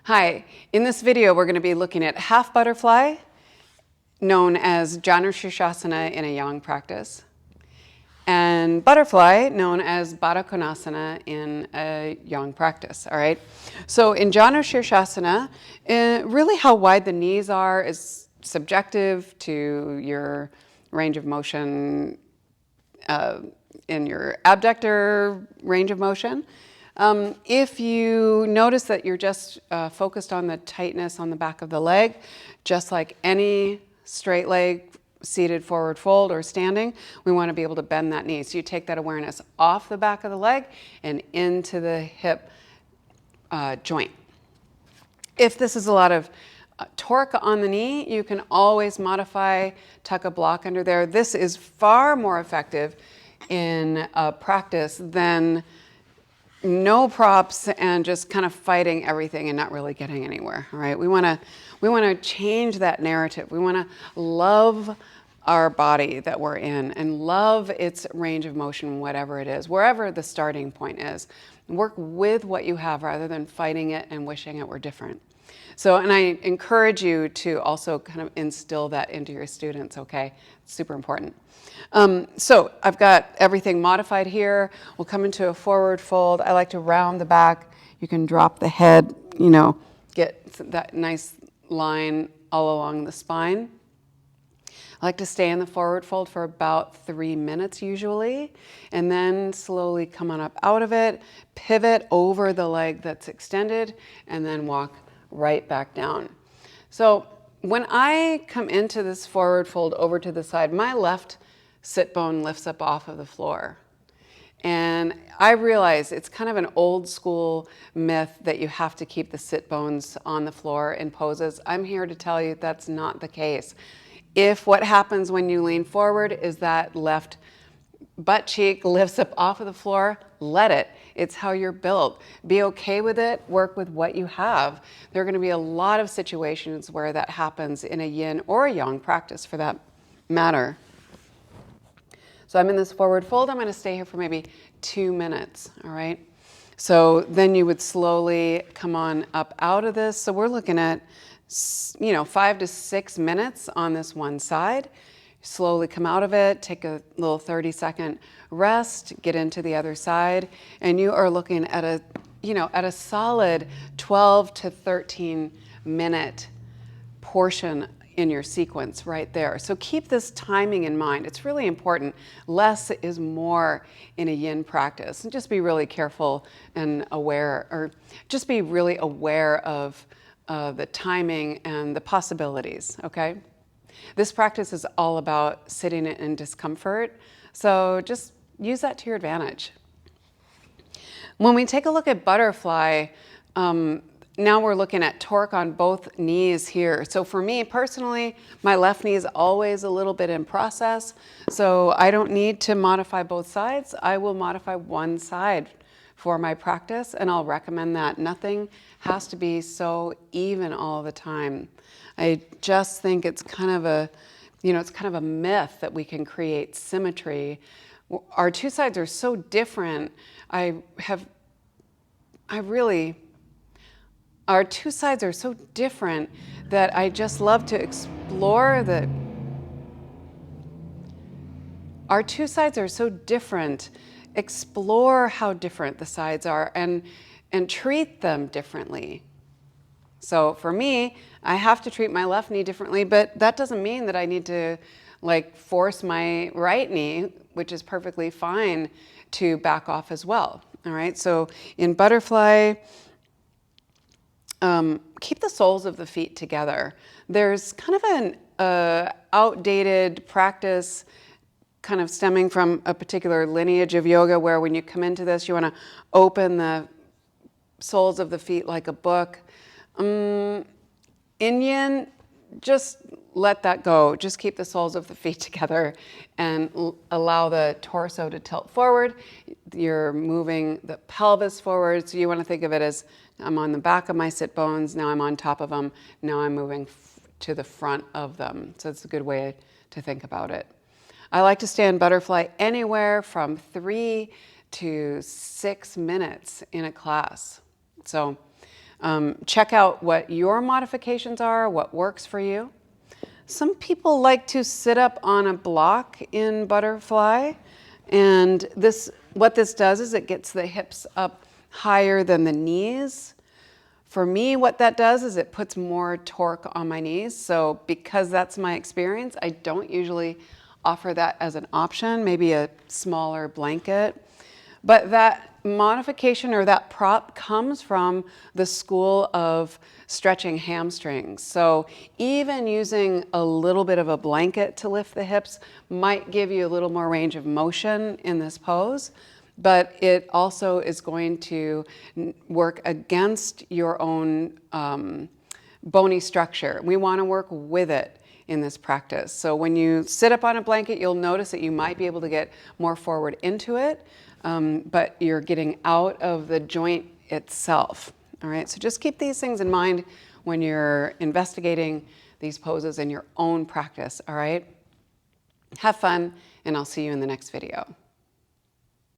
Hi, in this video we're going to be looking at half butterfly, known as Janu Shirshasana in a yang practice, and butterfly, known as Baddha Konasana in a yang practice, all right? So in Janu Shirshasana, really how wide the knees are is subjective to your range of motion in your abductor range of motion. If you notice that you're just focused on the tightness on the back of the leg, just like any straight leg seated forward fold or standing, we want to be able to bend that knee. So you take that awareness off the back of the leg and into the hip joint. If this is a lot of torque on the knee, you can always modify, tuck a block under there. This is far more effective in practice than no props and just kind of fighting everything and not really getting anywhere, all right? We want to change that narrative. We want to love our body that we're in and love its range of motion, whatever it is, wherever the starting point is. Work with what you have rather than fighting it and wishing it were different. So, and I encourage you to also kind of instill that into your students, okay? It's super important. So I've got everything modified here. We'll come into a forward fold. I like to round the back. You can drop the head, you know, get that nice line all along the spine. I like to stay in the forward fold for about 3 minutes usually, and then slowly come on up out of it, pivot over the leg that's extended, and then walk right back down. So when I come into this forward fold over to the side, my left sit bone lifts up off of the floor. And I realize it's kind of an old school myth that you have to keep the sit bones on the floor in poses. I'm here to tell you that's not the case. If what happens when you lean forward is that left butt cheek lifts up off of the floor, let it. It's how you're built. Be okay with it. Work with what you have. There are going to be a lot of situations where that happens in a yin or a yang practice for that matter. So I'm in this forward fold. I'm going to stay here for maybe 2 minutes, all right? So then you would slowly come on up out of this. So we're looking at, 5 to 6 minutes on this one side. Slowly come out of it, take a little 30-second rest, get into the other side, and you are looking at a solid 12 to 13 minute portion in your sequence right there. So keep this timing in mind. It's really important. Less is more in a yin practice. And just be really careful and aware, or just be really aware of the timing and the possibilities, okay? This practice is all about sitting in discomfort. So just use that to your advantage. When we take a look at butterfly, now we're looking at torque on both knees here. So for me personally, my left knee is always a little bit in process. So I don't need to modify both sides. I will modify one side for my practice, and I'll recommend that. Nothing has to be so even all the time. I just think it's kind of a myth that we can create symmetry. Our two sides are so different. Our two sides are so different that I just love to explore our two sides are so different. Explore how different the sides are and treat them differently. So for me, I have to treat my left knee differently, but that doesn't mean that I need to force my right knee, which is perfectly fine, to back off as well. All right, so in butterfly, keep the soles of the feet together. There's kind of an outdated practice kind of stemming from a particular lineage of yoga where when you come into this, you want to open the soles of the feet like a book. In yin, just let that go. Just keep the soles of the feet together and allow the torso to tilt forward. You're moving the pelvis forward. So you want to think of it as I'm on the back of my sit bones. Now I'm on top of them. Now I'm moving to the front of them. So it's a good way to think about it. I like to stand butterfly anywhere from 3 to 6 minutes in a class. So Check out what your modifications are, what works for you. Some people like to sit up on a block in butterfly, and what this does is it gets the hips up higher than the knees. For me, what that does is it puts more torque on my knees. So because that's my experience, I don't usually offer that as an option, maybe a smaller blanket. But that modification or that prop comes from the school of stretching hamstrings. So even using a little bit of a blanket to lift the hips might give you a little more range of motion in this pose, but it also is going to work against your own bony structure. We want to work with it in this practice. So when you sit up on a blanket, you'll notice that you might be able to get more forward into it, but you're getting out of the joint itself. All right, so just keep these things in mind when you're investigating these poses in your own practice, all right? Have fun, and I'll see you in the next video.